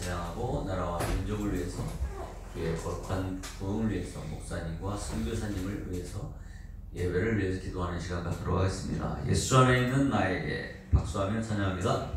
찬양하고 나라와 민족을 위해서 교회 거룩한 부흥을 위해서 목사님과 선교사님을 위해서 예배를 위해서 기도하는 시간 갖도록 하겠습니다. 예수 안에 있는 나에게 박수하며 찬양합니다.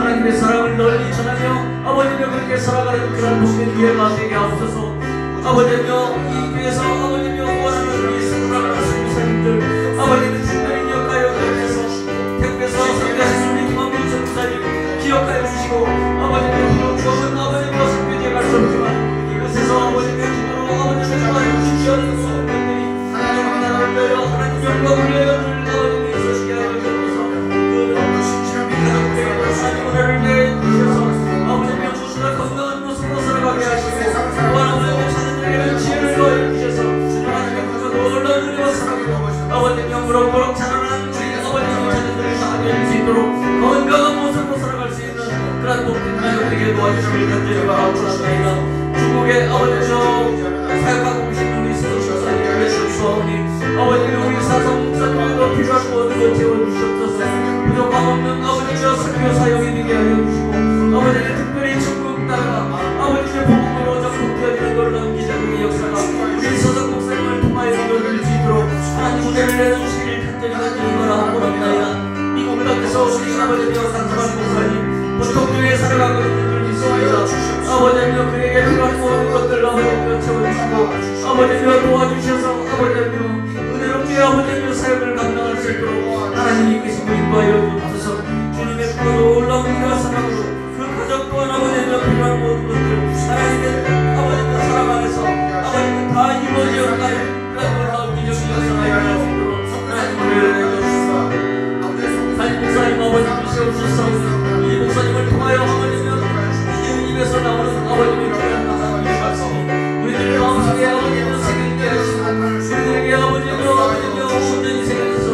하나님의 사랑을 널리 전하며 아버지며 그렇게 살아가는 그런 복된 기회가 되게 하옵소서. 아버지며 이 교회에서 아버지며 원하는 우리 성도라는 선교사님들 아버지는 주님의 기억하여 주시고 아버지님 그것은 아버지님과 성교제 갈 수 없지만 이것에서 아버지님의 기도로 아버지님을 도와주시는 모든 것들이 하나님 나라를 위하여 하나님 영광을 위하여 늘 아버지님이 서시게 하여 주옵소서. 그 하나님 은혜를 위해 주셔서 아버지님 모두가 건강한 모습으로 살아가게 하시고 또 하나님의 자녀들에게는 지혜를 더해 주셔서 하나님의 그 놀라운 은혜와 사랑으로 아버지님 무럭무럭 자라나는 우리 아버지님 자녀들을 다 알릴 수 있도록 건강한 모습으로 살아갈 수 있는 그런 복된 자녀들에게 도와주시길 간절히 바라고 나아가나이다. 중국의 아버지님 사역하고 계신 우리 스토사님 예수님 아버지님 우리 사성 목사님에게도 필요한 모든 것 채워주시옵소서. 부족함 없는 아버지여 설교 사역이 되게 하여 주시고 아버지님 특별히 중국 나라가 아버지의 복음으로 전국되어지는 것을 넘기자는 역사가 우리 서성 목사님을 통하여 이루어질 수 있도록 하나님 은혜를 내주시길 간절히 바라고 나아가나이다. 미국 땅에서 우리 아버지여 강성한 목사님 보통교회에 살아가고 있는 줄 믿습니다. 아버지여 그에게 필요한 모든 것들을 아버지여 채워주시고 아버지여 도와주셔서 아버지여 은혜롭게 아버지여 사역을 감당할 수 있도록 하나님이 계시고 인도하여 주옵소서. 주님의 그 놀라운 은혜와 사랑으로 그 가족 또한 아버지여 필요한 모든 것들 하나님의 아버지여 사랑 안에서 아버지여 다 이루어져 가는 그런 놀라운 기적이 역사가 일어날 수 있도록 하나님 은혜를 내주옵소서. 하나님 목사님 아버지여 세우소서. 이 목사님을 통하여 아버지여 이 입에서 나오는 아버지의 귀한 하나님의 말씀이 우리들 마음속에 아버지여 새기게 하시고 우리들에게 아버지여 온전히 새겨져서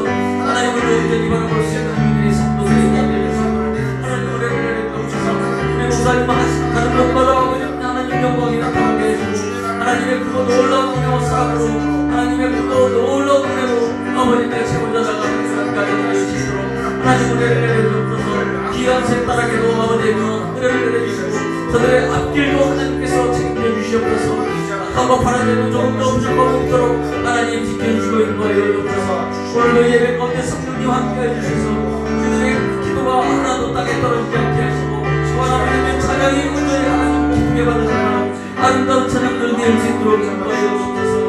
하나님을 온전히 바라볼 수 있는 우리들의 삶도 되게 하여 주시고 하나님 은혜를 내주옵소서. 우리 목사님 하는 것마다 아버지여 하나님 영광이 나타나게 해주시고 하나님의 그 놀라운 은혜와 사랑으로 하나님의 그 놀라운 은혜로 아버지의 채워져 나가는 시간까지 되어주시도록 하나님 은혜를 내려주옵소서. 귀한 색다르게도 아버지여 은혜를 내려주시고 저들의 앞길도 하나님께서 책임져 주시옵소서. 한복하는 데는 조금도 부족함 없도록 하나님 지켜주시고 인도하여 주옵소서. 오늘도 예배 가운데 성령님 함께해 주셔서 그들의 기도가 하나도 땅에 떨어지지 않게 하시고 또 하나님의 찬양이 온전히 하나님 기쁘게 받으시고 아름다운 찬양들 드릴 수 있도록 인도하여 주옵소서.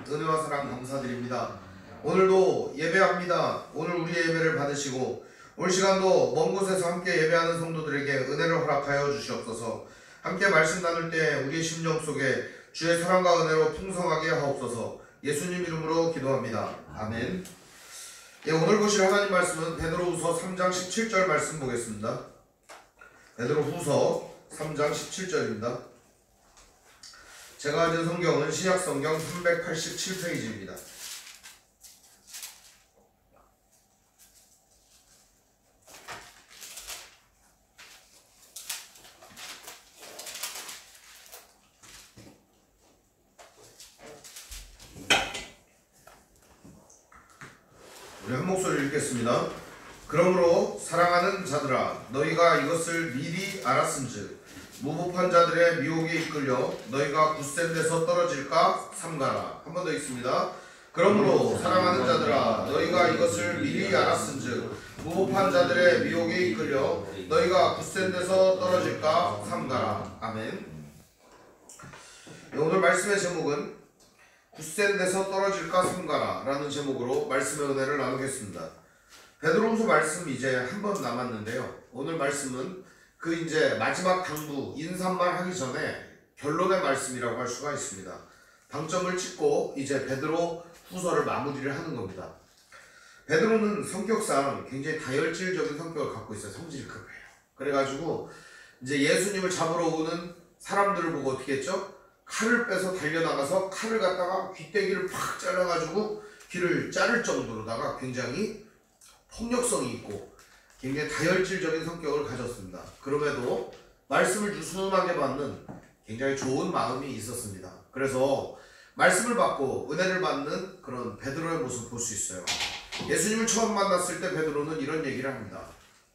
은혜와 사랑 감사드립니다. 오늘도 예배합니다. 오늘 우리의 예배를 받으시고 올 시간도 먼 곳에서 함께 예배하는 성도들에게 은혜를 허락하여 주시옵소서. 함께 말씀 나눌 때 우리의 심령 속에 주의 사랑과 은혜로 풍성하게 하옵소서. 예수님 이름으로 기도합니다. 아멘. 예, 오늘 보실 하나님 말씀은 베드로후서 3장 17절 말씀 보겠습니다. 베드로후서 3장 17절입니다. 제가 가진 성경은 신약성경 387페이지입니다. 우리 한 목소리 읽겠습니다. 그러므로 사랑하는 자들아 너희가 이것을 미리 알았은즉 무법한 자들의 미혹에 이끌려 너희가 굳센 데서 떨어질까 삼가라. 한 번 더 읽습니다. 그러므로 사랑하는 자들아 너희가 이것을 미리 알았은즉 무법한 자들의 미혹에 이끌려 너희가 굳센 데서 떨어질까 삼가라. 아멘. 오늘 말씀의 제목은 굳센 데서 떨어질까 삼가라 라는 제목으로 말씀의 은혜를 나누겠습니다. 베드로후서 말씀 이제 한 번 남았는데요. 오늘 말씀은 그 이제 마지막 당부 인사말 하기 전에 결론의 말씀이라고 할 수가 있습니다. 방점을 찍고 이제 베드로 후서를 마무리를 하는 겁니다. 베드로는 성격상 굉장히 다혈질적인 성격을 갖고 있어요. 성질이 급해요. 그래가지고 이제 예수님을 잡으러 오는 사람들을 보고 어떻게 했죠? 칼을 빼서 달려나가서 칼을 갖다가 귀때기를 팍 잘라가지고 귀를 자를 정도로다가 굉장히 폭력성이 있고 굉장히 다혈질적인 성격을 가졌습니다. 그럼에도 말씀을 유순하게 받는 굉장히 좋은 마음이 있었습니다. 그래서 말씀을 받고 은혜를 받는 그런 베드로의 모습을 볼 수 있어요. 예수님을 처음 만났을 때 베드로는 이런 얘기를 합니다.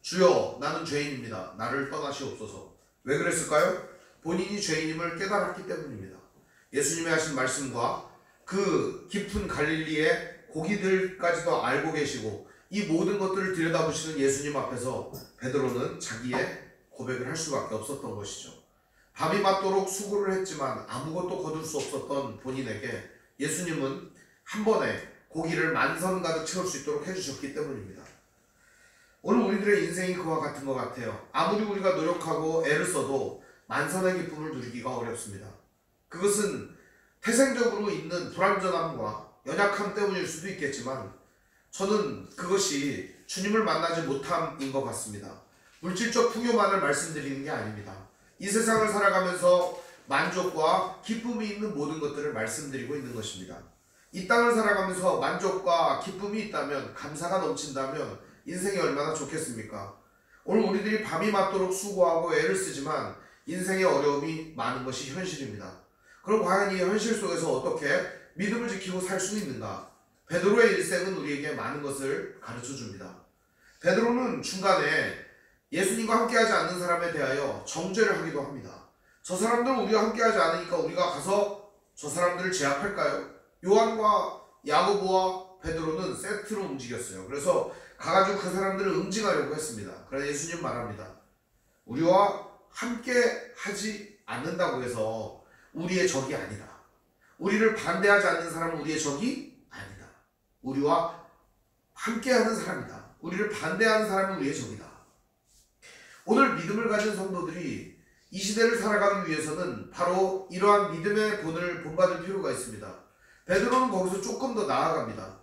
주여 나는 죄인입니다. 나를 떠나시옵소서. 왜 그랬을까요? 본인이 죄인임을 깨달았기 때문입니다. 예수님이 하신 말씀과 그 깊은 갈릴리의 고기들까지도 알고 계시고 이 모든 것들을 들여다보시는 예수님 앞에서 베드로는 자기의 고백을 할 수밖에 없었던 것이죠. 밤이 맞도록 수고를 했지만 아무것도 거둘 수 없었던 본인에게 예수님은 한 번에 고기를 만선 가득 채울 수 있도록 해주셨기 때문입니다. 오늘 우리들의 인생이 그와 같은 것 같아요. 아무리 우리가 노력하고 애를 써도 만선의 기쁨을 누리기가 어렵습니다. 그것은 태생적으로 있는 불완전함과 연약함 때문일 수도 있겠지만 저는 그것이 주님을 만나지 못함인 것 같습니다. 물질적 풍요만을 말씀드리는 게 아닙니다. 이 세상을 살아가면서 만족과 기쁨이 있는 모든 것들을 말씀드리고 있는 것입니다. 이 땅을 살아가면서 만족과 기쁨이 있다면, 감사가 넘친다면 인생이 얼마나 좋겠습니까? 오늘 우리들이 밤이 맞도록 수고하고 애를 쓰지만 인생의 어려움이 많은 것이 현실입니다. 그럼 과연 이 현실 속에서 어떻게 믿음을 지키고 살 수 있는가? 베드로의 일생은 우리에게 많은 것을 가르쳐 줍니다. 베드로는 중간에 예수님과 함께하지 않는 사람에 대하여 정죄를 하기도 합니다. 저 사람들은 우리와 함께하지 않으니까 우리가 가서 저 사람들을 제압할까요? 요한과 야고보와 베드로는 세트로 움직였어요. 그래서 가가지고 그 사람들을 응징하려고 했습니다. 그러나 예수님 말합니다. 우리와 함께 하지 않는다고 해서 우리의 적이 아니다. 우리를 반대하지 않는 사람은 우리의 적이 아니다. 우리와 함께하는 사람이다. 우리를 반대하는 사람은 우리의 적이다. 오늘 믿음을 가진 성도들이 이 시대를 살아가기 위해서는 바로 이러한 믿음의 본을 본받을 필요가 있습니다. 베드로는 거기서 조금 더 나아갑니다.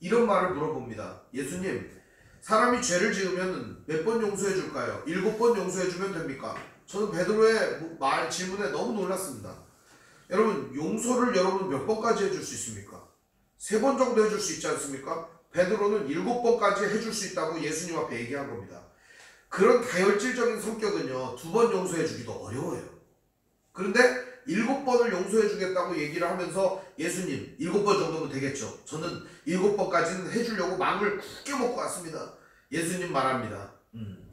이런 말을 물어봅니다. 예수님, 사람이 죄를 지으면 몇 번 용서해 줄까요? 7번 용서해 주면 됩니까? 저는 베드로의 질문에 너무 놀랐습니다. 여러분, 용서를 여러분 몇 번까지 해줄 수 있습니까? 3번 정도 해줄 수 있지 않습니까? 베드로는 7번까지 해줄 수 있다고 예수님 앞에 얘기한 겁니다. 그런 다혈질적인 성격은요, 2번 용서해 주기도 어려워요. 그런데 7번을 용서해 주겠다고 얘기를 하면서 예수님 7번 정도면 되겠죠. 저는 7번까지는 해주려고 마음을 굳게 먹고 왔습니다. 예수님 말합니다.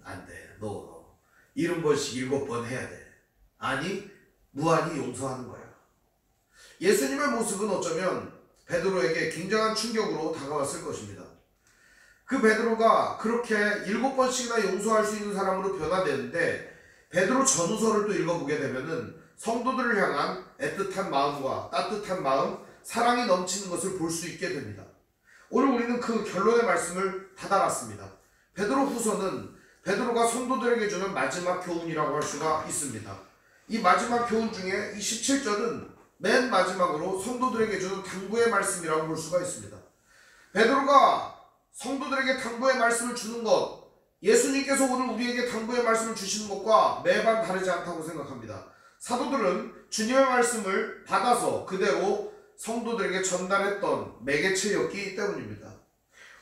안 돼. 너 70번씩 7번 해야 돼. 아니, 무한히 용서하는 거야. 예수님의 모습은 어쩌면 베드로에게 굉장한 충격으로 다가왔을 것입니다. 그 베드로가 그렇게 7번씩이나 용서할 수 있는 사람으로 변화되는데 베드로 전후서를 또 읽어보게 되면은 성도들을 향한 애틋한 마음과 따뜻한 마음, 사랑이 넘치는 것을 볼 수 있게 됩니다. 오늘 우리는 그 결론의 말씀을 다 달았습니다. 베드로 후서는 베드로가 성도들에게 주는 마지막 교훈이라고 할 수가 있습니다. 이 마지막 교훈 중에 이 17절은 맨 마지막으로 성도들에게 주는 당부의 말씀이라고 볼 수가 있습니다. 베드로가 성도들에게 당부의 말씀을 주는 것, 예수님께서 오늘 우리에게 당부의 말씀을 주시는 것과 매번 다르지 않다고 생각합니다. 사도들은 주님의 말씀을 받아서 그대로 성도들에게 전달했던 매개체였기 때문입니다.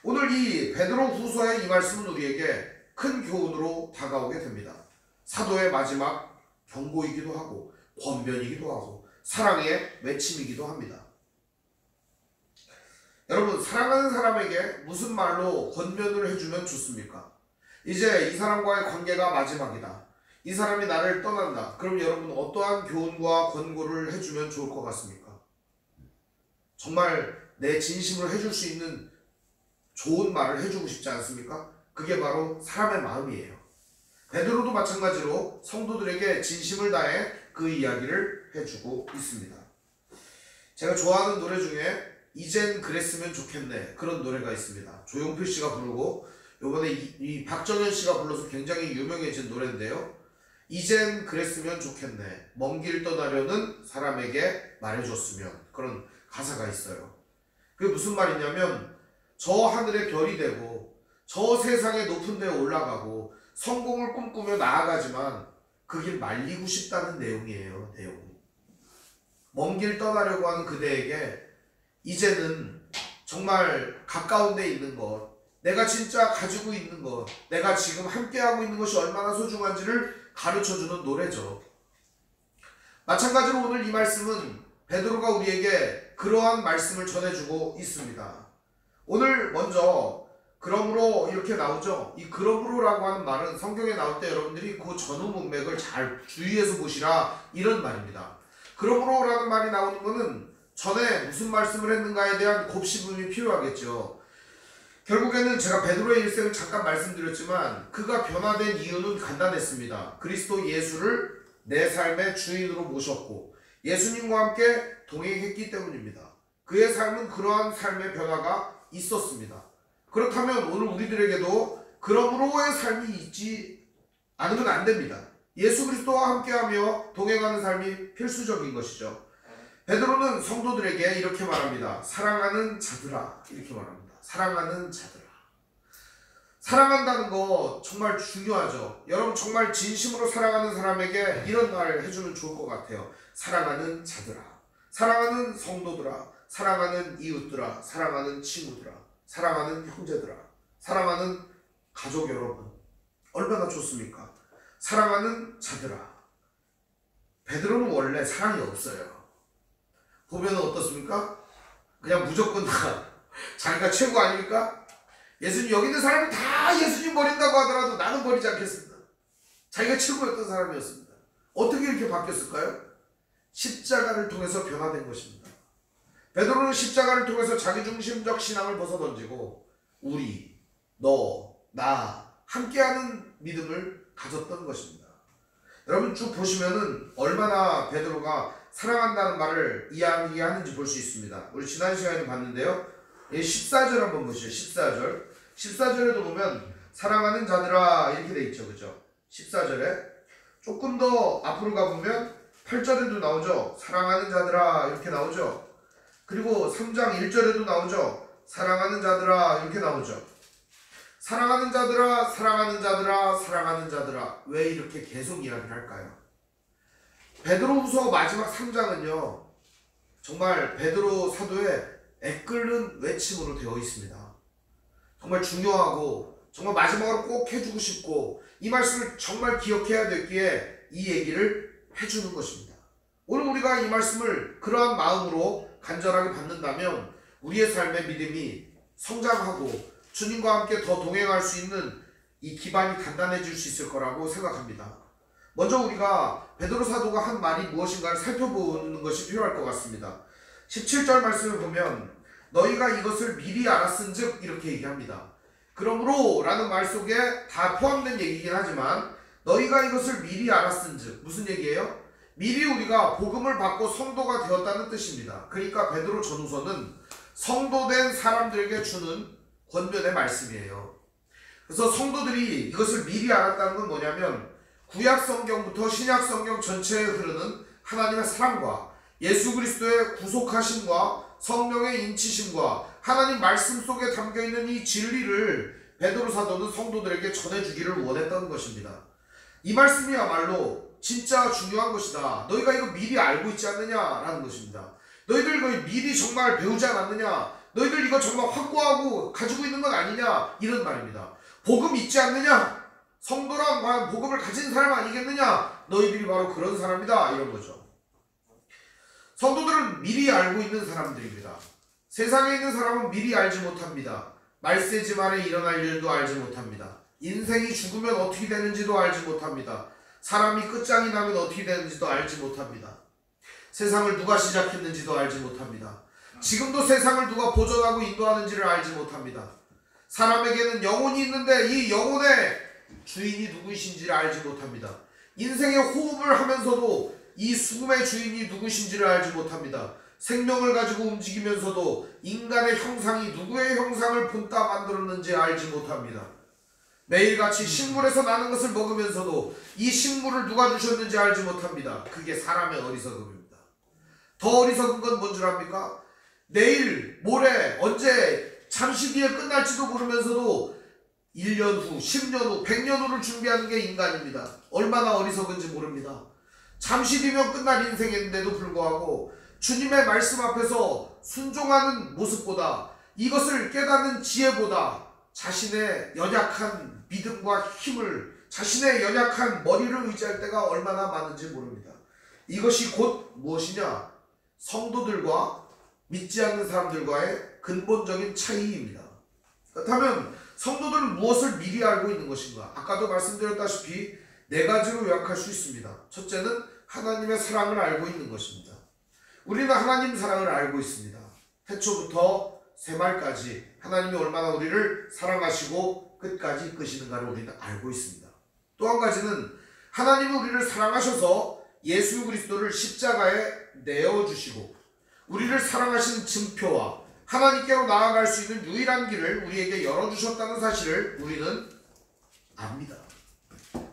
오늘 이 베드로 후서의 이 말씀은 우리에게 큰 교훈으로 다가오게 됩니다. 사도의 마지막 경고이기도 하고 권면이기도 하고 사랑의 외침이기도 합니다. 여러분, 사랑하는 사람에게 무슨 말로 권면을 해주면 좋습니까? 이제 이 사람과의 관계가 마지막이다. 이 사람이 나를 떠난다. 그럼 여러분 어떠한 교훈과 권고를 해주면 좋을 것 같습니까? 정말 내 진심으로 해줄 수 있는 좋은 말을 해주고 싶지 않습니까? 그게 바로 사람의 마음이에요. 베드로도 마찬가지로 성도들에게 진심을 다해 그 이야기를 해주고 있습니다. 제가 좋아하는 노래 중에 이젠 그랬으면 좋겠네, 그런 노래가 있습니다. 조용필 씨가 부르고 요번에 이 박정현 씨가 불러서 굉장히 유명해진 노래인데요. 이젠 그랬으면 좋겠네, 먼 길 떠나려는 사람에게 말해줬으면, 그런 가사가 있어요. 그게 무슨 말이냐면 저 하늘의 별이 되고 저 세상의 높은 데에 올라가고 성공을 꿈꾸며 나아가지만 그 길 말리고 싶다는 내용이에요. 내용이. 먼 길 떠나려고 하는 그대에게 이제는 정말 가까운 데 있는 것, 내가 진짜 가지고 있는 것, 내가 지금 함께하고 있는 것이 얼마나 소중한지를 가르쳐주는 노래죠. 마찬가지로 오늘 이 말씀은 베드로가 우리에게 그러한 말씀을 전해주고 있습니다. 오늘 먼저 그러므로 이렇게 나오죠. 이 그러므로라고 하는 말은 성경에 나올 때 여러분들이 그 전후 문맥을 잘 주의해서 보시라, 이런 말입니다. 그러므로라는 말이 나오는 것은 전에 무슨 말씀을 했는가에 대한 곱씹음이 필요하겠죠. 결국에는 제가 베드로의 일생을 잠깐 말씀드렸지만 그가 변화된 이유는 간단했습니다. 그리스도 예수를 내 삶의 주인으로 모셨고 예수님과 함께 동행했기 때문입니다. 그의 삶은 그러한 삶의 변화가 있었습니다. 그렇다면 오늘 우리들에게도 그러므로의 삶이 있지 않으면 안 됩니다. 예수 그리스도와 함께하며 동행하는 삶이 필수적인 것이죠. 베드로는 성도들에게 이렇게 말합니다. 사랑하는 자들아, 이렇게 말합니다. 사랑하는 자들아. 사랑한다는 거 정말 중요하죠. 여러분 정말 진심으로 사랑하는 사람에게 이런 말 해주면 좋을 것 같아요. 사랑하는 자들아, 사랑하는 성도들아, 사랑하는 이웃들아, 사랑하는 친구들아, 사랑하는 형제들아, 사랑하는 가족 여러분, 얼마나 좋습니까? 사랑하는 자들아. 베드로는 원래 사랑이 없어요. 보면 어떻습니까? 그냥 무조건 다 자기가 최고 아닙니까? 예수님, 여기 있는 사람이 다 예수님 버린다고 하더라도 나는 버리지 않겠습니다. 자기가 최고였던 사람이었습니다. 어떻게 이렇게 바뀌었을까요? 십자가를 통해서 변화된 것입니다. 베드로는 십자가를 통해서 자기중심적 신앙을 벗어던지고 우리, 너, 나 함께하는 믿음을 가졌던 것입니다. 여러분 쭉 보시면은 얼마나 베드로가 사랑한다는 말을 이야기하는지 볼 수 있습니다. 우리 지난 시간에도 봤는데요. 14절 한번 보시죠. 14절. 14절에도 보면 사랑하는 자들아 이렇게 돼 있죠. 그죠? 14절에 조금 더 앞으로 가보면 8절에도 나오죠. 사랑하는 자들아 이렇게 나오죠. 그리고 3장 1절에도 나오죠. 사랑하는 자들아 이렇게 나오죠. 사랑하는 자들아, 사랑하는 자들아, 사랑하는 자들아. 왜 이렇게 계속 이야기를 할까요? 베드로후서 마지막 3장은요 정말 베드로 사도의 애끓는 외침으로 되어 있습니다. 정말 중요하고 정말 마지막으로 꼭 해주고 싶고 이 말씀을 정말 기억해야 되기에 이 얘기를 해주는 것입니다. 오늘 우리가 이 말씀을 그러한 마음으로 간절하게 받는다면 우리의 삶의 믿음이 성장하고 주님과 함께 더 동행할 수 있는 이 기반이 단단해질 수 있을 거라고 생각합니다. 먼저 우리가 베드로 사도가 한 말이 무엇인가를 살펴보는 것이 필요할 것 같습니다. 17절 말씀을 보면 너희가 이것을 미리 알았은즉 이렇게 얘기합니다. 그러므로 라는 말 속에 다 포함된 얘기이긴 하지만 너희가 이것을 미리 알았은즉 무슨 얘기예요? 미리 우리가 복음을 받고 성도가 되었다는 뜻입니다. 그러니까 베드로 전후서는 성도된 사람들에게 주는 권면의 말씀이에요. 그래서 성도들이 이것을 미리 알았다는 건 뭐냐면 구약 성경부터 신약 성경 전체에 흐르는 하나님의 사랑과 예수 그리스도의 구속하심과 성령의 인치심과 하나님 말씀 속에 담겨있는 이 진리를 베드로 사도는 성도들에게 전해주기를 원했던 것입니다. 이 말씀이야말로 진짜 중요한 것이다. 너희가 이거 미리 알고 있지 않느냐라는 것입니다. 너희들 이거 미리 정말 배우지 않았느냐? 너희들 이거 정말 확고하고 가지고 있는 건 아니냐? 이런 말입니다. 복음 있지 않느냐? 성도란 과연 복음을 가진 사람 아니겠느냐? 너희들이 바로 그런 사람이다. 이런 거죠. 성도들은 미리 알고 있는 사람들입니다. 세상에 있는 사람은 미리 알지 못합니다. 말세지 말에 일어날 일도 알지 못합니다. 인생이 죽으면 어떻게 되는지도 알지 못합니다. 사람이 끝장이 나면 어떻게 되는지도 알지 못합니다. 세상을 누가 시작했는지도 알지 못합니다. 지금도 세상을 누가 보존하고 인도하는지를 알지 못합니다. 사람에게는 영혼이 있는데 이 영혼의 주인이 누구이신지를 알지 못합니다. 인생의 호흡을 하면서도 이 숨의 주인이 누구신지를 알지 못합니다. 생명을 가지고 움직이면서도 인간의 형상이 누구의 형상을 본따 만들었는지 알지 못합니다. 매일같이 식물에서 나는 것을 먹으면서도 이 식물을 누가 주셨는지 알지 못합니다. 그게 사람의 어리석음입니다. 더 어리석은 건 뭔 줄 압니까? 내일, 모레, 언제, 잠시 뒤에 끝날지도 모르면서도 1년 후, 10년 후, 100년 후를 준비하는 게 인간입니다. 얼마나 어리석은지 모릅니다. 잠시 뒤면 끝날 인생인데도 불구하고 주님의 말씀 앞에서 순종하는 모습보다 이것을 깨닫는 지혜보다 자신의 연약한 믿음과 힘을 자신의 연약한 머리를 의지할 때가 얼마나 많은지 모릅니다. 이것이 곧 무엇이냐? 성도들과 믿지 않는 사람들과의 근본적인 차이입니다. 그렇다면 성도들은 무엇을 미리 알고 있는 것인가? 아까도 말씀드렸다시피 네 가지로 요약할 수 있습니다. 첫째는 하나님의 사랑을 알고 있는 것입니다. 우리는 하나님 사랑을 알고 있습니다. 태초부터 새말까지 하나님이 얼마나 우리를 사랑하시고 끝까지 이끄시는가를 우리는 알고 있습니다. 또 한 가지는 하나님이 우리를 사랑하셔서 예수 그리스도를 십자가에 내어주시고 우리를 사랑하신 증표와 하나님께로 나아갈 수 있는 유일한 길을 우리에게 열어주셨다는 사실을 우리는 압니다.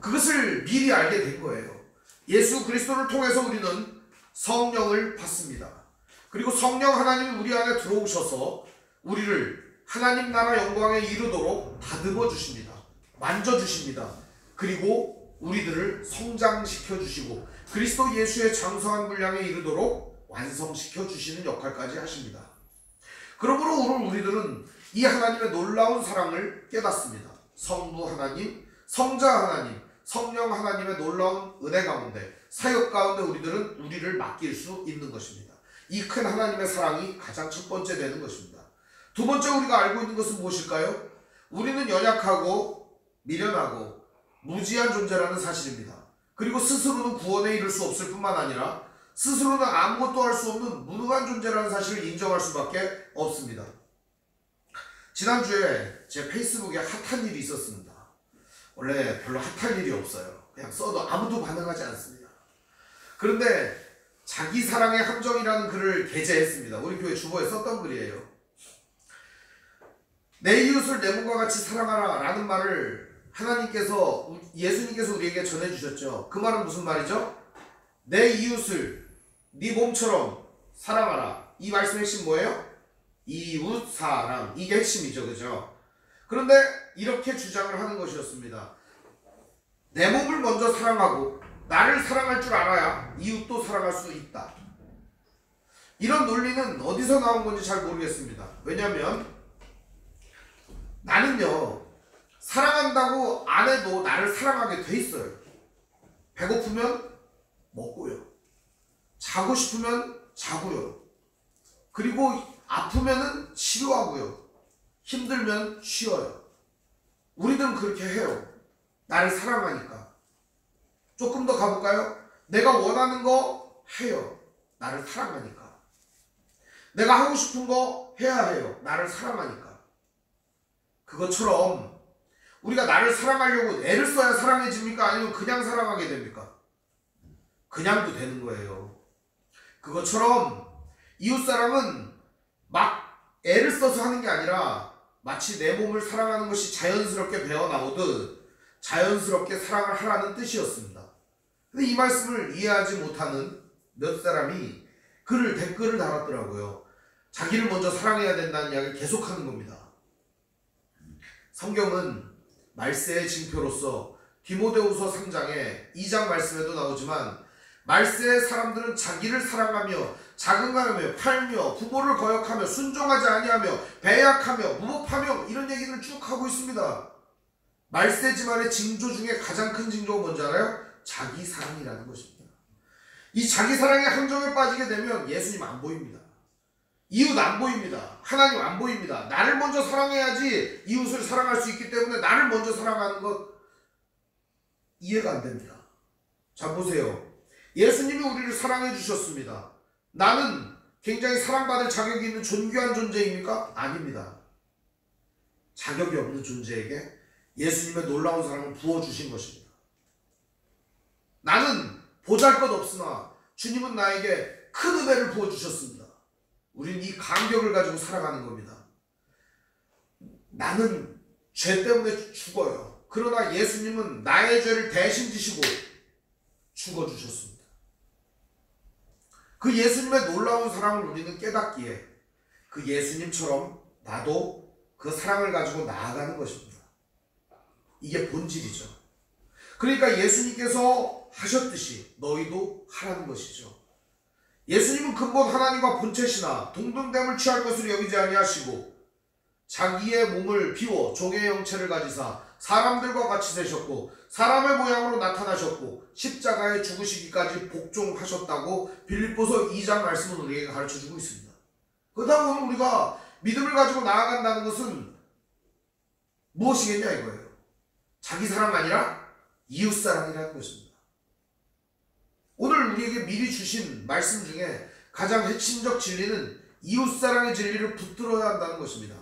그것을 미리 알게 된 거예요. 예수 그리스도를 통해서 우리는 성령을 받습니다. 그리고 성령 하나님이 우리 안에 들어오셔서 우리를 하나님 나라 영광에 이르도록 다듬어 주십니다. 만져 주십니다. 그리고 우리들을 성장시켜 주시고 그리스도 예수의 장성한 분량에 이르도록 완성시켜 주시는 역할까지 하십니다. 그러므로 오늘 우리들은 이 하나님의 놀라운 사랑을 깨닫습니다. 성부 하나님, 성자 하나님, 성령 하나님의 놀라운 은혜 가운데, 사역 가운데 우리들은 우리를 맡길 수 있는 것입니다. 이 큰 하나님의 사랑이 가장 첫 번째 되는 것입니다. 두 번째 우리가 알고 있는 것은 무엇일까요? 우리는 연약하고 미련하고 무지한 존재라는 사실입니다. 그리고 스스로는 구원에 이를 수 없을 뿐만 아니라 스스로는 아무것도 할 수 없는 무능한 존재라는 사실을 인정할 수밖에 없습니다. 지난주에 제 페이스북에 핫한 일이 있었습니다. 원래 별로 핫할 일이 없어요. 그냥 써도 아무도 반응하지 않습니다. 그런데 자기 사랑의 함정이라는 글을 게재했습니다. 우리 교회 주보에 썼던 글이에요. 내 이웃을 내 몸과 같이 사랑하라 라는 말을 하나님께서, 예수님께서 우리에게 전해주셨죠. 그 말은 무슨 말이죠? 내 이웃을 네 몸처럼 사랑하라. 이 말씀의 핵심 뭐예요? 이웃 사랑. 이게 핵심이죠. 그죠? 그런데 이렇게 주장을 하는 것이었습니다. 내 몸을 먼저 사랑하고 나를 사랑할 줄 알아야 이웃도 사랑할 수 있다. 이런 논리는 어디서 나온 건지 잘 모르겠습니다. 왜냐하면 나는요, 사랑한다고 안 해도 나를 사랑하게 돼 있어요. 배고프면 먹고요. 자고 싶으면 자고요. 그리고 아프면은 치료하고요. 힘들면 쉬어요. 우리들은 그렇게 해요. 나를 사랑하니까. 조금 더 가볼까요? 내가 원하는 거 해요. 나를 사랑하니까. 내가 하고 싶은 거 해야 해요. 나를 사랑하니까. 그것처럼 우리가 나를 사랑하려고 애를 써야 사랑해집니까? 아니면 그냥 사랑하게 됩니까? 그냥도 되는 거예요. 그것처럼 이웃사랑은 막 애를 써서 하는 게 아니라 마치 내 몸을 사랑하는 것이 자연스럽게 배어나오듯 자연스럽게 사랑을 하라는 뜻이었습니다. 근데 이 말씀을 이해하지 못하는 몇 사람이 댓글을 달았더라고요. 자기를 먼저 사랑해야 된다는 이야기를 계속하는 겁니다. 성경은 말세의 징표로서 디모데후서 3장에 2장 말씀에도 나오지만 말세의 사람들은 자기를 사랑하며 자긍하며 팔며 부모를 거역하며 순종하지 아니하며 배약하며 무법하며 이런 얘기를 쭉 하고 있습니다. 말세 집안의 징조 중에 가장 큰 징조가 뭔지 알아요? 자기 사랑이라는 것입니다. 이 자기 사랑의 함정에 빠지게 되면 예수님 안 보입니다. 이웃 안 보입니다. 하나님 안 보입니다. 나를 먼저 사랑해야지 이웃을 사랑할 수 있기 때문에 나를 먼저 사랑하는 것 이해가 안 됩니다. 자, 보세요. 예수님이 우리를 사랑해 주셨습니다. 나는 굉장히 사랑받을 자격이 있는 존귀한 존재입니까? 아닙니다. 자격이 없는 존재에게 예수님의 놀라운 사랑을 부어주신 것입니다. 나는 보잘것없으나 주님은 나에게 큰 은혜를 부어주셨습니다. 우리는 이 간격을 가지고 살아가는 겁니다. 나는 죄 때문에 죽어요. 그러나 예수님은 나의 죄를 대신 지시고 죽어주셨습니다. 그 예수님의 놀라운 사랑을 우리는 깨닫기에 그 예수님처럼 나도 그 사랑을 가지고 나아가는 것입니다. 이게 본질이죠. 그러니까 예수님께서 하셨듯이 너희도 하라는 것이죠. 예수님은 근본 하나님과 본체시나 동등됨을 취할 것으로 여기지 아니하시고 자기의 몸을 비워 종의 형체를 가지사 사람들과 같이 되셨고 사람의 모양으로 나타나셨고 십자가에 죽으시기까지 복종하셨다고 빌립보서 2장 말씀은 우리에게 가르쳐주고 있습니다. 그렇다고 오늘 우리가 믿음을 가지고 나아간다는 것은 무엇이겠냐 이거예요. 자기 사랑 아니라 이웃 사랑이라는 것입니다. 오늘 우리에게 미리 주신 말씀 중에 가장 핵심적 진리는 이웃사랑의 진리를 붙들어야 한다는 것입니다.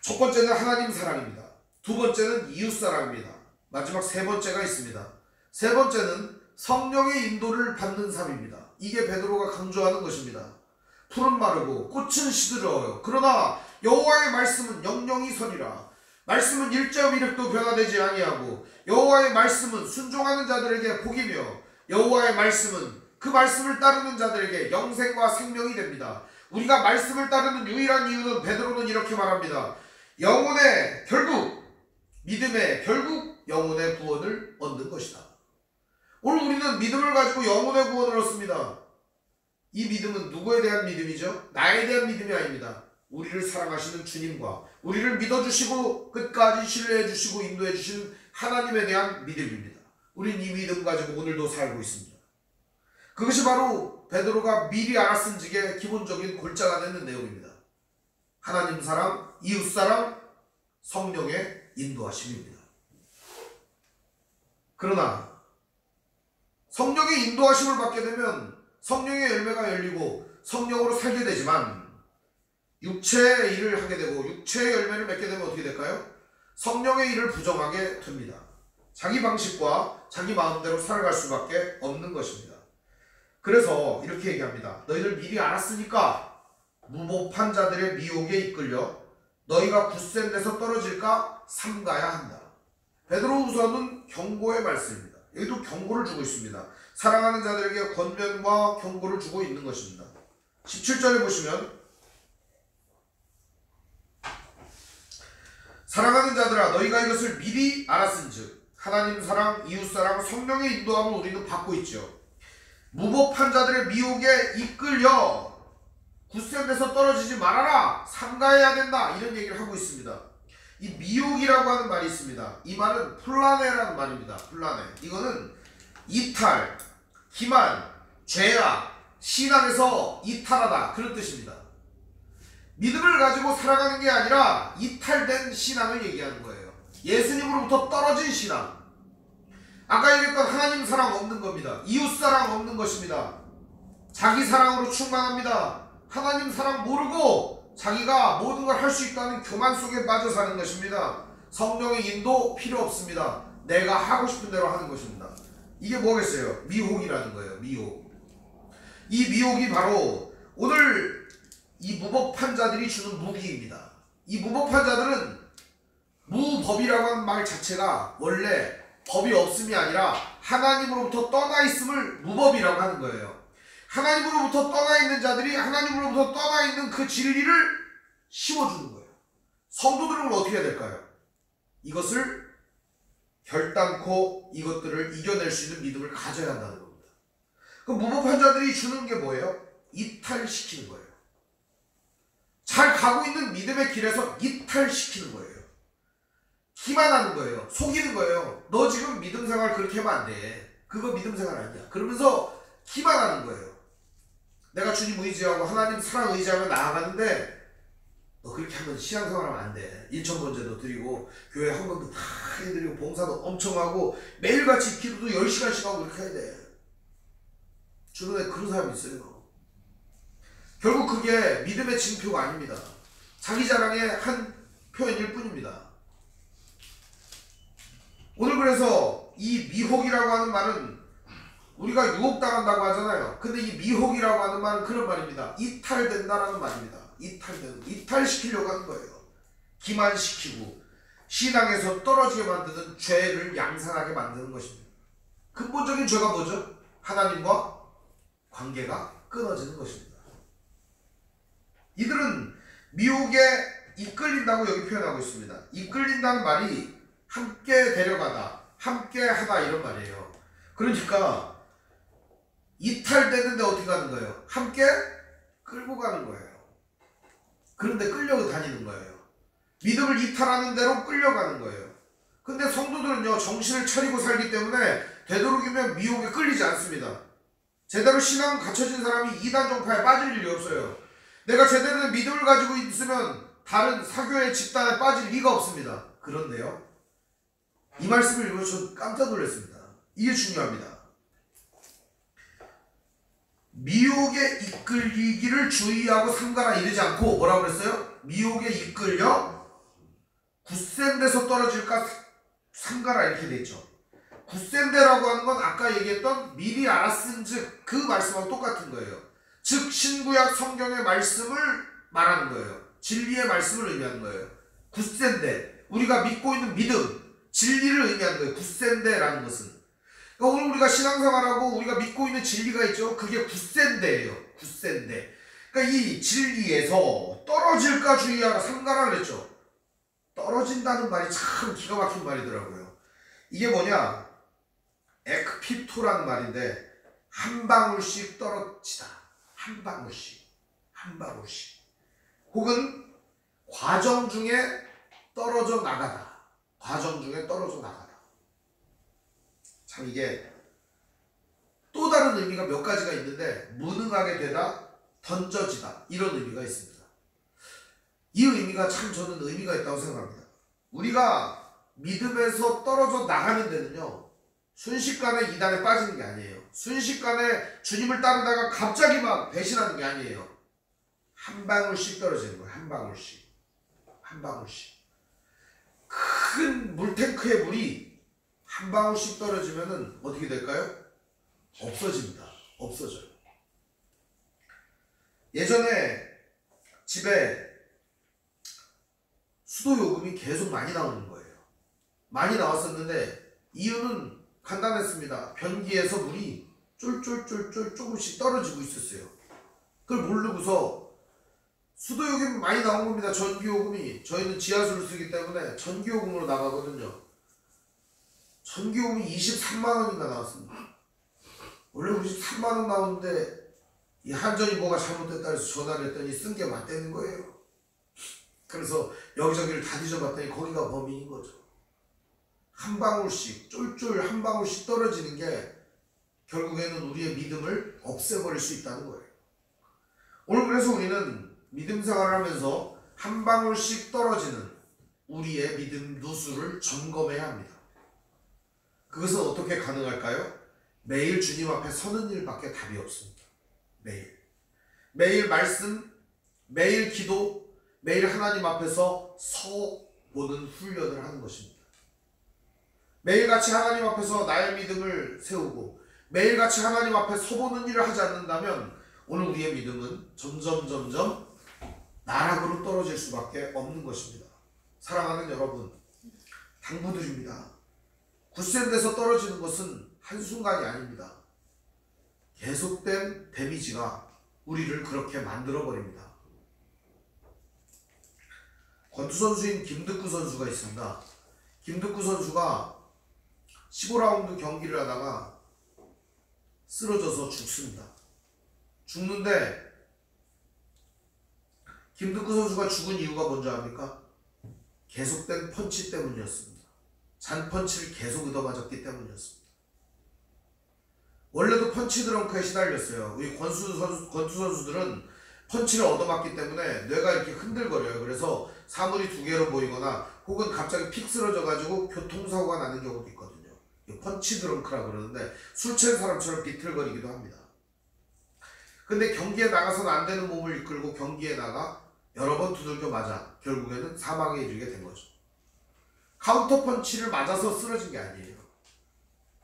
첫 번째는 하나님 사랑입니다. 두 번째는 이웃사랑입니다. 마지막 세 번째가 있습니다. 세 번째는 성령의 인도를 받는 삶입니다. 이게 베드로가 강조하는 것입니다. 풀은 마르고 꽃은 시들어요. 그러나 여호와의 말씀은 영영이 서리라. 말씀은 일점 이력도 변화되지 아니하고 여호와의 말씀은 순종하는 자들에게 복이며 여호와의 말씀은 그 말씀을 따르는 자들에게 영생과 생명이 됩니다. 우리가 말씀을 따르는 유일한 이유는 베드로는 이렇게 말합니다. 영혼의 결국, 믿음의 결국 영혼의 구원을 얻는 것이다. 오늘 우리는 믿음을 가지고 영혼의 구원을 얻습니다. 이 믿음은 누구에 대한 믿음이죠? 나에 대한 믿음이 아닙니다. 우리를 사랑하시는 주님과 우리를 믿어주시고 끝까지 신뢰해주시고 인도해주시는 하나님에 대한 믿음입니다. 우린 이 믿음 가지고 오늘도 살고 있습니다. 그것이 바로 베드로가 미리 알았은지의 기본적인 골자가 되는 내용입니다. 하나님 사랑, 이웃 사랑, 성령의 인도하심입니다. 그러나 성령의 인도하심을 받게 되면 성령의 열매가 열리고 성령으로 살게 되지만 육체의 일을 하게 되고 육체의 열매를 맺게 되면 어떻게 될까요? 성령의 일을 부정하게 됩니다. 자기 방식과 자기 마음대로 살아갈 수밖에 없는 것입니다. 그래서 이렇게 얘기합니다. 너희들 미리 알았으니까 무법한 자들의 미혹에 이끌려 너희가 굳센 데서 떨어질까 삼가야 한다. 베드로후서는 경고의 말씀입니다. 여기도 경고를 주고 있습니다. 사랑하는 자들에게 권면과 경고를 주고 있는 것입니다. 17절에 보시면 사랑하는 자들아 너희가 이것을 미리 알았은즉 하나님 사랑, 이웃 사랑, 성령의 인도함을 우리는 받고 있죠. 무법한 자들의 미혹에 이끌려 굳센 데서 떨어지지 말아라, 삼가해야 된다, 이런 얘기를 하고 있습니다. 이 미혹이라고 하는 말이 있습니다. 이 말은 플라네라는 말입니다. 플라네. 이거는 이탈, 기만, 죄악, 신앙에서 이탈하다, 그런 뜻입니다. 믿음을 가지고 살아가는 게 아니라 이탈된 신앙을 얘기하는 거예요. 예수님으로부터 떨어진 신앙. 아까 얘기했던 하나님 사랑 없는 겁니다. 이웃 사랑 없는 것입니다. 자기 사랑으로 충만합니다. 하나님 사랑 모르고 자기가 모든 걸 할 수 있다는 교만 속에 빠져 사는 것입니다. 성령의 인도 필요 없습니다. 내가 하고 싶은 대로 하는 것입니다. 이게 뭐겠어요? 미혹이라는 거예요. 미혹. 이 미혹이 바로 오늘 이 무법한 자들이 주는 무기입니다. 이 무법한 자들은 무법이라고 하는 말 자체가 원래 법이 없음이 아니라 하나님으로부터 떠나 있음을 무법이라고 하는 거예요. 하나님으로부터 떠나 있는 자들이 하나님으로부터 떠나 있는 그 진리를 심어주는 거예요. 성도들은 어떻게 해야 될까요? 이것을 결단코 이것들을 이겨낼 수 있는 믿음을 가져야 한다는 겁니다. 그 무법한 자들이 주는 게 뭐예요? 이탈시키는 거예요. 잘 가고 있는 믿음의 길에서 이탈시키는 거예요. 기만하는 거예요. 속이는 거예요. 너 지금 믿음 생활 그렇게 하면 안 돼. 그거 믿음 생활 아니야. 그러면서 기만하는 거예요. 내가 주님 의지하고 하나님 사랑 의지하며 나아가는데 너 그렇게 하면 신앙생활 하면 안 돼. 일천번제도 드리고 교회 헌금도 다 해드리고 봉사도 엄청 하고 매일같이 기도도 10시간씩 하고 그렇게 해야 돼. 주변에 그런 사람이 있어요. 결국 그게 믿음의 징표가 아닙니다. 자기 자랑의 한 표현일 뿐입니다. 오늘 그래서 이 미혹이라고 하는 말은 우리가 유혹당한다고 하잖아요. 근데 이 미혹이라고 하는 말은 그런 말입니다. 이탈된다라는 말입니다. 이탈시키려고 하는 거예요. 기만시키고 신앙에서 떨어지게 만드는 죄를 양산하게 만드는 것입니다. 근본적인 죄가 뭐죠? 하나님과 관계가 끊어지는 것입니다. 이들은 미혹에 이끌린다고 여기 표현하고 있습니다. 이끌린다는 말이 함께 데려가다, 함께 하다 이런 말이에요. 그러니까 이탈되는데 어떻게 가는 거예요? 함께 끌고 가는 거예요. 그런데 끌려다니는 거예요. 믿음을 이탈하는 대로 끌려가는 거예요. 근데 성도들은요, 정신을 차리고 살기 때문에 되도록이면 미혹에 끌리지 않습니다. 제대로 신앙 갖춰진 사람이 이단 종파에 빠질 일이 없어요. 내가 제대로 된 믿음을 가지고 있으면 다른 사교의 집단에 빠질 리가 없습니다. 그런데요, 이 말씀을 읽으면서 깜짝 놀랐습니다. 이게 중요합니다. 미혹에 이끌리기를 주의하고 삼가라 이르지 않고 뭐라고 그랬어요? 미혹에 이끌려 굳센 데서 떨어질까 삼가라 이렇게 돼 있죠. 굳센 데라고 하는 건 아까 얘기했던 미리 알았은즉 그 말씀하고 똑같은 거예요. 즉 신구약 성경의 말씀을 말하는 거예요. 진리의 말씀을 의미하는 거예요. 굳센 데, 우리가 믿고 있는 믿음, 진리를 의미하는 거예요. 굳센 데라는 것은. 그러니까 오늘 우리가 신앙생활하고 우리가 믿고 있는 진리가 있죠. 그게 굳센 데예요. 굳센 데. 그러니까 이 진리에서 떨어질까 주의하라 삼가라 그랬죠. 떨어진다는 말이 참 기가 막힌 말이더라고요. 이게 뭐냐? 에크피토라는 말인데 한 방울씩 떨어지다. 한 방울씩. 한 방울씩. 혹은 과정 중에 떨어져 나가다. 과정 중에 떨어져 나가다. 참 이게 또 다른 의미가 몇 가지가 있는데 무능하게 되다, 던져지다 이런 의미가 있습니다. 이 의미가 참 저는 의미가 있다고 생각합니다. 우리가 믿음에서 떨어져 나가는 데는요 순식간에 이단에 빠지는 게 아니에요. 순식간에 주님을 따르다가 갑자기 막 배신하는 게 아니에요. 한 방울씩 떨어지는 거예요. 한 방울씩. 한 방울씩. 큰 물탱크의 물이 한 방울씩 떨어지면은 어떻게 될까요? 없어집니다. 없어져요. 예전에 집에 수도 요금이 계속 많이 나오는 거예요. 많이 나왔었는데 이유는 간단했습니다. 변기에서 물이 쫄쫄쫄쫄 조금씩 떨어지고 있었어요. 그걸 모르고서 수도 요금이 많이 나온 겁니다. 전기 요금이. 저희는 지하수를 쓰기 때문에 전기 요금으로 나가거든요. 전기 요금이 23만 원인가 나왔습니다. 원래 우리 집 3만 원 나오는데 이 한전이 뭐가 잘못됐다 해서 전화를 했더니 쓴 게 맞다는 거예요. 그래서 여기저기를 다 뒤져봤더니 거기가 범인인 거죠. 한 방울씩 쫄쫄 한 방울씩 떨어지는 게 결국에는 우리의 믿음을 없애버릴 수 있다는 거예요. 오늘 그래서 우리는 믿음 생활을 하면서 한 방울씩 떨어지는 우리의 믿음 누수를 점검해야 합니다. 그것은 어떻게 가능할까요? 매일 주님 앞에 서는 일밖에 답이 없습니다. 매일 말씀, 매일 기도, 매일 하나님 앞에서 서보는 훈련을 하는 것입니다. 매일같이 하나님 앞에서 나의 믿음을 세우고 매일같이 하나님 앞에 서보는 일을 하지 않는다면 오늘 우리의 믿음은 점점 나락으로 떨어질 수밖에 없는 것입니다. 사랑하는 여러분, 당부드립니다. 굳센 데서 떨어지는 것은 한순간이 아닙니다. 계속된 데미지가 우리를 그렇게 만들어버립니다. 권투선수인 김득구 선수가 있습니다. 김득구 선수가 15라운드 경기를 하다가 쓰러져서 죽습니다. 죽는데 김득구 선수가 죽은 이유가 뭔지 압니까? 계속된 펀치 때문이었습니다. 잔 펀치를 계속 얻어맞았기 때문이었습니다. 원래도 펀치 드렁크에 시달렸어요. 우리 권투 선수들은 펀치를 얻어맞기 때문에 뇌가 이렇게 흔들거려요. 그래서 사물이 두 개로 보이거나 혹은 갑자기 픽 쓰러져가지고 교통사고가 나는 경우도 있거든요. 펀치 드렁크라 그러는데 술 취한 사람처럼 비틀거리기도 합니다. 근데 경기에 나가서는 안 되는 몸을 이끌고 경기에 나가 여러 번 두들겨 맞아 결국에는 사망에 이르게 된 거죠. 카운터 펀치를 맞아서 쓰러진 게 아니에요.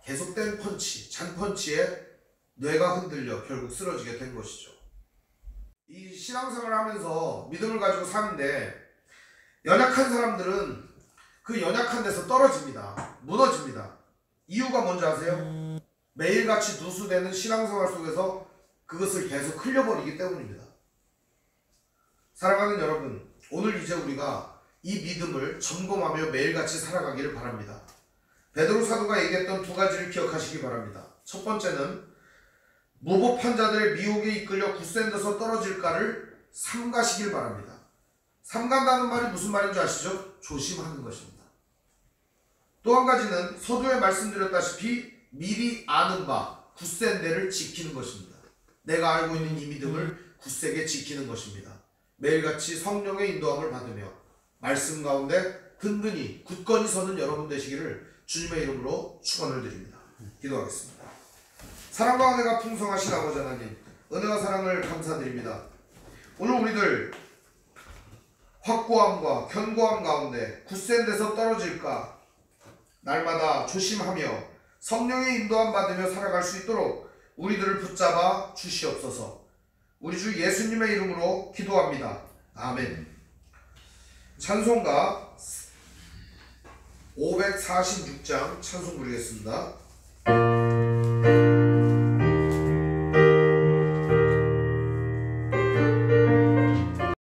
계속된 펀치, 잔 펀치에 뇌가 흔들려 결국 쓰러지게 된 것이죠. 이 신앙생활을 하면서 믿음을 가지고 사는데 연약한 사람들은 그 연약한 데서 떨어집니다. 무너집니다. 이유가 뭔지 아세요? 매일같이 누수되는 신앙생활 속에서 그것을 계속 흘려버리기 때문입니다. 사랑하는 여러분, 오늘 이제 우리가 이 믿음을 점검하며 매일같이 살아가기를 바랍니다. 베드로 사도가 얘기했던 두 가지를 기억하시기 바랍니다. 첫 번째는 무법한 자들의 미혹에 이끌려 굳센 데서 떨어질까를 삼가시길 바랍니다. 삼간다는 말이 무슨 말인지 아시죠? 조심하는 것입니다. 또 한 가지는 서두에 말씀드렸다시피 미리 아는 바 굳센 데를 지키는 것입니다. 내가 알고 있는 이 믿음을 굳세게 지키는 것입니다. 매일같이 성령의 인도함을 받으며 말씀 가운데 든든히 굳건히 서는 여러분 되시기를 주님의 이름으로 축원을 드립니다. 기도하겠습니다. 사랑과 은혜가 풍성하신 아버지 하나님, 은혜와 사랑을 감사드립니다. 오늘 우리들 확고함과 견고함 가운데 굳센 데서 떨어질까 날마다 조심하며 성령의 인도함 받으며 살아갈 수 있도록 우리들을 붙잡아 주시옵소서. 우리 주 예수님의 이름으로 기도합니다. 아멘. 찬송가 546장 찬송 부르겠습니다.